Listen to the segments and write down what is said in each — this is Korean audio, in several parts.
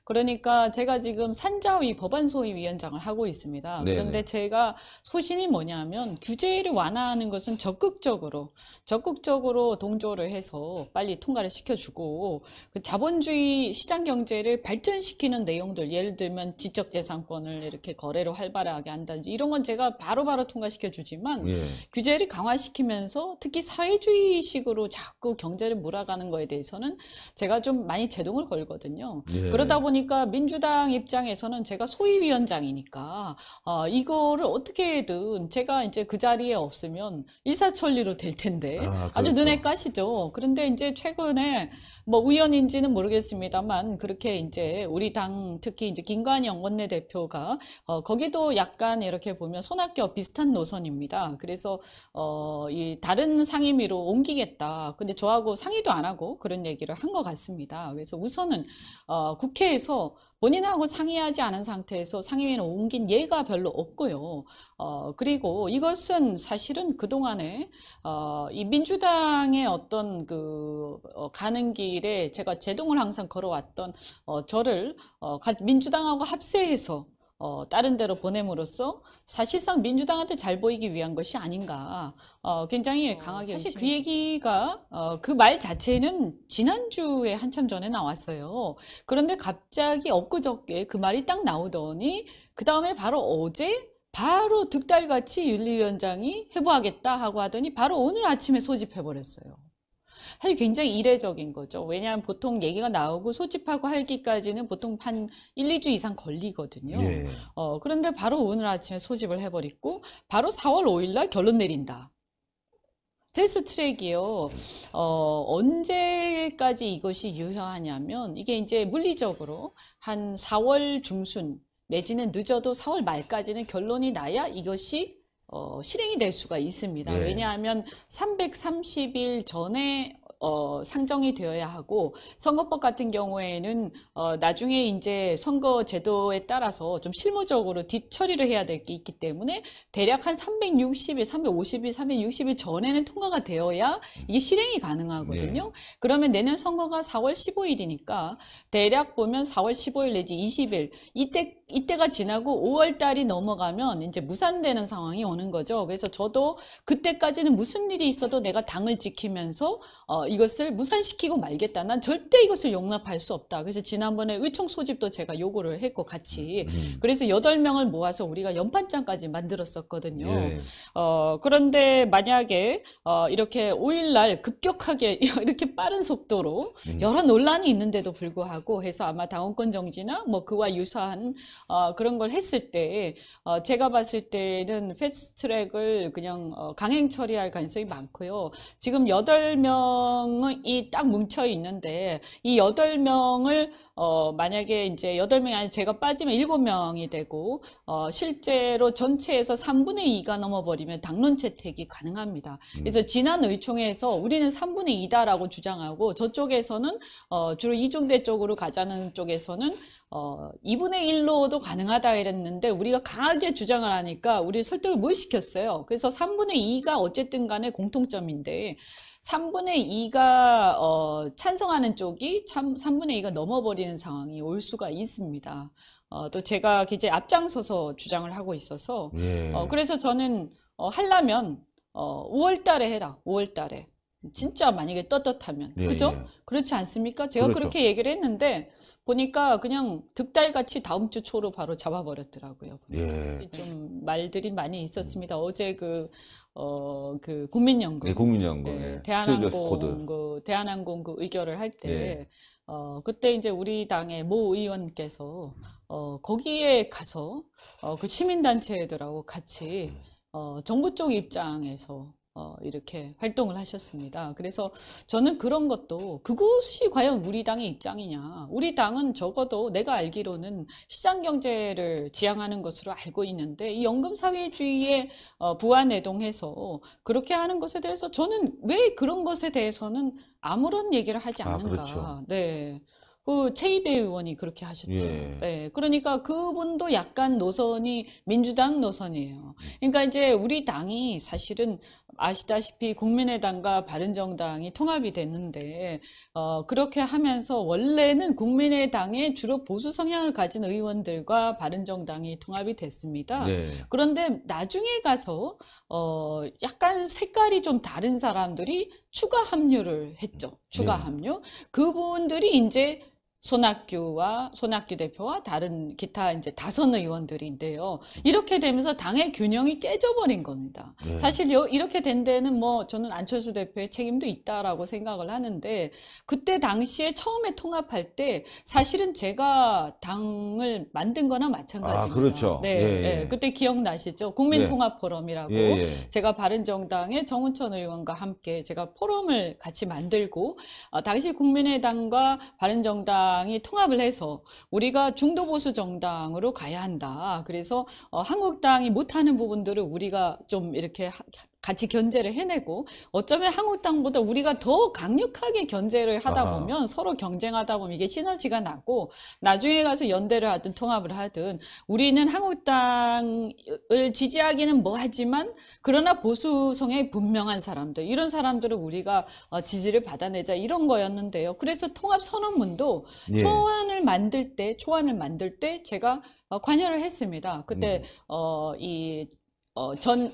그러니까 제가 지금 산자위 법안소위위원장을 하고 있습니다. 네네. 그런데 제가 소신이 뭐냐면 규제를 완화하는 것은 적극적으로 동조를 해서 빨리 통과를 시켜주고 그 자본주의 시장 경제를 발전시키는 내용들 예를 들면 지적재산권을 이렇게 거래를 활발하게 한다든지 이런 건 제가 바로바로 통과시켜주지만 예. 규제를 강화시키면서 특히 사회주의식으로 자꾸 경제를 몰아가는 거에 대해서는 제가 좀 많이 제동을 걸거든요. 예. 그러다 보니까 민주당 입장에서는 제가 소위위원장이니까 이거를 어떻게든 제가 이제 그 자리에 없으면 일사천리로 될 텐데 아주 그렇죠. 눈에 까시죠. 그런데 이제 최근에 뭐 우연인지는 모르겠습니다만 그렇게 이제 우리 당 특히 이제 김관영 원내대표가 거기도 약간 이렇게 보면 손학규 비슷한 노선입니다. 그래서 이 다른 상임위로 옮기겠다. 근데 저하고 상의도 안 하고 그런 얘기를 한 것 같습니다. 그래서 우선은 국회에서 본인하고 상의하지 않은 상태에서 상임위로 옮긴 예가 별로 없고요. 그리고 이것은 사실은 그동안에 이 민주당의 어떤 가는 길에 제가 제동을 항상 걸어왔던 저를 민주당하고 합세해서 다른 데로 보냄으로써 사실상 민주당한테 잘 보이기 위한 것이 아닌가 굉장히 강하게 사실 그 얘기가 그 말 자체는 지난주에 한참 전에 나왔어요. 그런데 갑자기 엊그저께 그 말이 딱 나오더니 그 다음에 바로 어제 바로 득달같이 윤리위원장이 해부하겠다 하고 하더니 바로 오늘 아침에 소집해버렸어요. 사실 굉장히 이례적인 거죠. 왜냐하면 보통 얘기가 나오고 소집하고 하기까지는 보통 한 1, 2주 이상 걸리거든요. 예. 그런데 바로 오늘 아침에 소집을 해버리고 바로 4월 5일 날 결론 내린다. 패스트트랙이요. 언제까지 이것이 유효하냐면 이게 이제 물리적으로 한 4월 중순 내지는 늦어도 4월 말까지는 결론이 나야 이것이 실행이 될 수가 있습니다. 예. 왜냐하면 330일 전에 상정이 되어야 하고 선거법 같은 경우에는 나중에 이제 선거 제도에 따라서 좀 실무적으로 뒷처리를 해야 될 게 있기 때문에 대략 한 360일, 350일, 360일 전에는 통과가 되어야 이게 실행이 가능하거든요. 그러면 내년 선거가 4월 15일이니까 대략 보면 4월 15일 내지 20일 이때가 지나고 5월 달이 넘어가면 이제 무산되는 상황이 오는 거죠. 그래서 저도 그때까지는 무슨 일이 있어도 내가 당을 지키면서 이것을 무산시키고 말겠다. 난 절대 이것을 용납할 수 없다. 그래서 지난번에 의총 소집도 제가 요구를 했고 같이. 그래서 8명을 모아서 우리가 연판장까지 만들었었거든요. 예. 그런데 만약에 이렇게 5일 날 급격하게 이렇게 빠른 속도로 여러 논란이 있는데도 불구하고 해서 아마 당원권 정지나 뭐 그와 유사한 그런 걸 했을 때 제가 봤을 때는 패스트트랙을 그냥 강행 처리할 가능성이 많고요. 지금 8명이 딱 뭉쳐 있는데 이 8명을 만약에 이제 8명이 아니라 제가 빠지면 7명이 되고 실제로 전체에서 3분의 2가 넘어버리면 당론 채택이 가능합니다. 그래서 지난 의총에서 우리는 3분의 2다라고 주장하고 저쪽에서는 주로 이종대 쪽으로 가자는 쪽에서는 2분의 1로도 가능하다 이랬는데 우리가 강하게 주장을 하니까 우리 설득을 못 시켰어요. 그래서 3분의 2가 어쨌든 간에 공통점인데 3분의 2가 찬성하는 쪽이 3분의 2가 넘어버리는 상황이 올 수가 있습니다. 또 제가 이제 앞장서서 주장을 하고 있어서 그래서 저는 하려면 5월 달에 해라. 5월 달에. 진짜 만약에 떳떳하면. 그죠? 그렇지 않습니까? 제가 그렇죠. 그렇게 얘기를 했는데 보니까 그냥 득달같이 다음 주 초로 바로 잡아버렸더라고요. 좀 말들이 많이 있었습니다. 어제 그 국민연금. 네, 국민연금. 대한항공 그 의결을 할 때, 그때 이제 우리 당의 모 의원께서, 거기에 가서, 그 시민단체들하고 같이, 정부 쪽 입장에서, 이렇게 활동을 하셨습니다. 그래서 저는 그런 것도 그것이 과연 우리 당의 입장이냐. 우리 당은 적어도 내가 알기로는 시장 경제를 지향하는 것으로 알고 있는데 이 연금사회주의에 부안해동해서 그렇게 하는 것에 대해서 저는 왜 그런 것에 대해서는 아무런 얘기를 하지 않는가. 그렇죠. 네. 그 최이배 의원이 그렇게 하셨죠. 예. 네. 그러니까 그분도 약간 노선이 민주당 노선이에요. 그러니까 이제 우리 당이 사실은 아시다시피 국민의당과 바른정당이 통합이 됐는데, 그렇게 하면서 원래는 국민의당의 주로 보수 성향을 가진 의원들과 바른정당이 통합이 됐습니다. 네. 그런데 나중에 가서, 약간 색깔이 좀 다른 사람들이 추가 합류를 했죠. 추가 네. 합류. 그분들이 이제 손학규 대표와 다른 기타 이제 다선 의원들인데요. 이렇게 되면서 당의 균형이 깨져버린 겁니다. 네. 사실 이렇게 된 데는 뭐 저는 안철수 대표의 책임도 있다라고 생각을 하는데, 그때 당시에 처음에 통합할 때 사실은 제가 당을 만든 거나 마찬가지입니다. 그렇죠. 네, 예, 예. 네. 그때 기억나시죠? 국민통합포럼이라고 예, 예. 제가 바른정당의 정운천 의원과 함께 제가 포럼을 같이 만들고, 당시 국민의당과 바른정당이 통합을 해서 우리가 중도보수 정당으로 가야 한다. 그래서 한국당이 못하는 부분들을 우리가 좀 이렇게 같이 견제를 해내고, 어쩌면 한국당보다 우리가 더 강력하게 견제를 하다 보면 서로 경쟁하다 보면 이게 시너지가 나고, 나중에 가서 연대를 하든 통합을 하든 우리는 한국당을 지지하기는 뭐하지만 그러나 보수성에 분명한 사람들, 이런 사람들을 우리가 지지를 받아내자, 이런 거였는데요. 그래서 통합 선언문도 예. 초안을 만들 때 제가 관여를 했습니다. 그때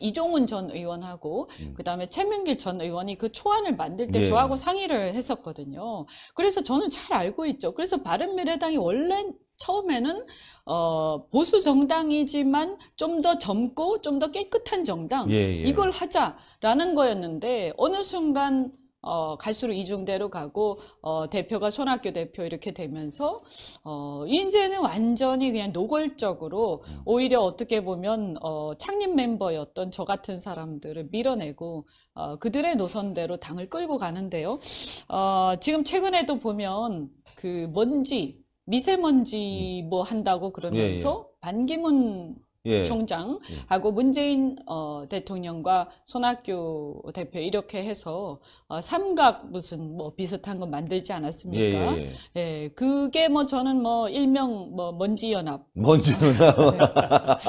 이종훈 전 의원하고 그다음에 최명길 전 의원이 그 초안을 만들 때 예. 저하고 상의를 했었거든요. 그래서 저는 잘 알고 있죠. 그래서 바른미래당이 원래 처음에는 보수 정당이지만 좀 더 젊고 좀 더 깨끗한 정당, 예. 이걸 하자라는 거였는데, 어느 순간 갈수록 이중대로 가고, 대표가 손학규 대표 이렇게 되면서, 이제는 완전히 그냥 노골적으로 오히려 어떻게 보면, 창립 멤버였던 저 같은 사람들을 밀어내고, 그들의 노선대로 당을 끌고 가는데요. 지금 최근에도 보면 그 미세먼지 뭐 한다고 그러면서 반기문 예. 총장하고 문재인 대통령과 손학규 대표 이렇게 해서 삼각 무슨 뭐 비슷한 거 만들지 않았습니까? 예. 예, 그게 뭐 저는 뭐 일명 뭐 먼지연합. 먼지연합.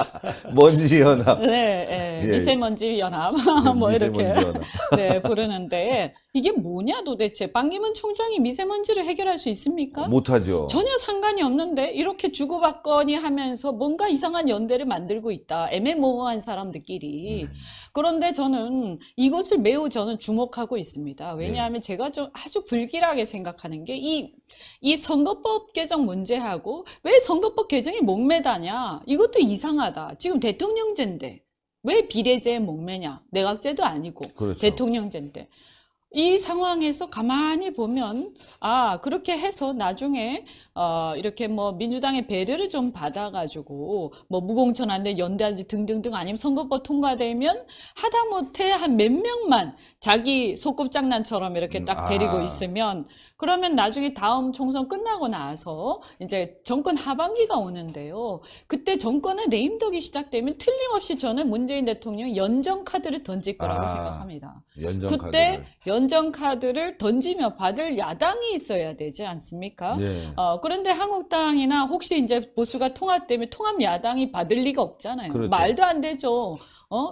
먼지연합. 네, 예. 미세먼지 연합 뭐 이렇게 미세먼지 연합. 네, 부르는데, 이게 뭐냐 도대체? 반기문 총장이 미세먼지를 해결할 수 있습니까? 못하죠. 전혀 상관이 없는데 이렇게 주고받거니 하면서 뭔가 이상한 연대를 만들고 있다. 애매모호한 사람들끼리. 그런데 저는 이것을 매우 주목하고 있습니다. 왜냐하면 제가 좀 아주 불길하게 생각하는 게 이 선거법 개정 문제하고 왜 선거법 개정이 목매다냐? 이것도 이상하다. 지금 대통령제인데 왜 비례제에 목매냐? 내각제도 아니고 그렇죠. 대통령제인데. 이 상황에서 가만히 보면, 그렇게 해서 나중에, 이렇게 뭐 민주당의 배려를 좀 받아가지고, 뭐 무공천한데 연대한지 등등등, 아니면 선거법 통과되면 하다못해 한 몇 명만 자기 소꿉장난처럼 이렇게 딱 데리고 있으면, 그러면 나중에 다음 총선 끝나고 나서 이제 정권 하반기가 오는데요. 그때 정권의 레임덕이 시작되면 틀림없이 저는 문재인 대통령 연정 카드를 던질 거라고 생각합니다. 그때 연정 카드를 던지며 받을 야당이 있어야 되지 않습니까? 예. 그런데 한국당이나 혹시 이제 보수가 통합되면 통합 야당이 받을 리가 없잖아요. 그렇죠. 말도 안 되죠.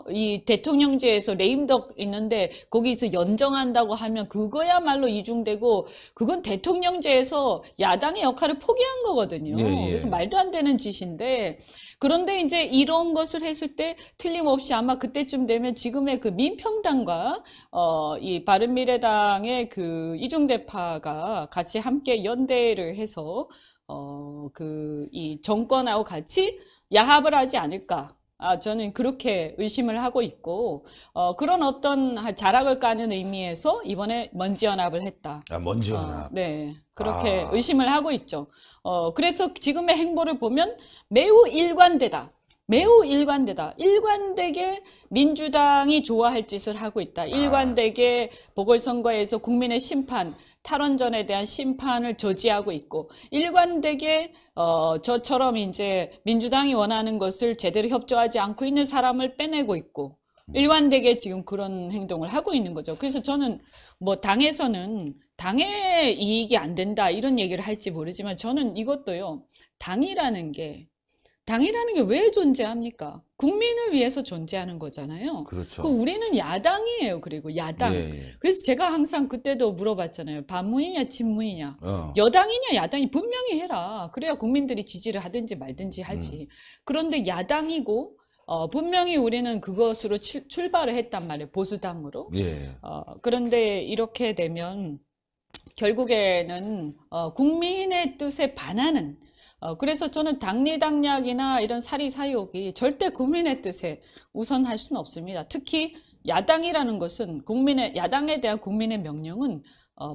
이 대통령제에서 레임덕 있는데 거기서 연정한다고 하면 그거야말로 이중되고, 그건 대통령제에서 야당의 역할을 포기한 거거든요. 예. 그래서 말도 안 되는 짓인데, 그런데 이제 이런 것을 했을 때 틀림없이 아마 그때쯤 되면 지금의 그 민평당과 이 바른미래당의 그 이중대파가 같이 함께 연대를 해서 이 정권하고 같이 야합을 하지 않을까. 저는 그렇게 의심을 하고 있고, 그런 어떤 자락을 까는 의미에서 이번에 먼지연합을 했다. 먼지연합. 네. 그렇게 의심을 하고 있죠. 그래서 지금의 행보를 보면 매우 일관되다. 매우 일관되다. 일관되게 민주당이 좋아할 짓을 하고 있다. 일관되게 보궐선거에서 국민의 심판, 탈원전에 대한 심판을 저지하고 있고, 일관되게 저처럼 이제 민주당이 원하는 것을 제대로 협조하지 않고 있는 사람을 빼내고 있고, 일관되게 지금 그런 행동을 하고 있는 거죠. 그래서 저는 뭐 당에서는 당의 이익이 안 된다 이런 얘기를 할지 모르지만 저는 이것도요. 당이라는 게 왜 존재합니까? 국민을 위해서 존재하는 거잖아요. 그렇죠. 그 우리는 야당이에요. 그리고 야당. 예, 예. 그래서 제가 항상 그때도 물어봤잖아요. 반문이냐 친문이냐. 어. 여당이냐 야당이 분명히 해라. 그래야 국민들이 지지를 하든지 말든지 하지. 그런데 야당이고 분명히 우리는 그것으로 출발을 했단 말이에요. 보수당으로. 예. 그런데 이렇게 되면 결국에는 국민의 뜻에 반하는 그래서 저는 당리당략이나 이런 사리사욕이 절대 국민의 뜻에 우선할 수는 없습니다. 특히 야당이라는 것은 야당에 대한 국민의 명령은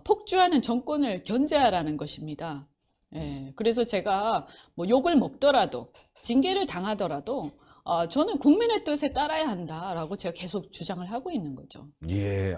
폭주하는 정권을 견제하라는 것입니다. 예, 그래서 제가 뭐 욕을 먹더라도 징계를 당하더라도 저는 국민의 뜻에 따라야 한다라고 제가 계속 주장을 하고 있는 거죠. 예.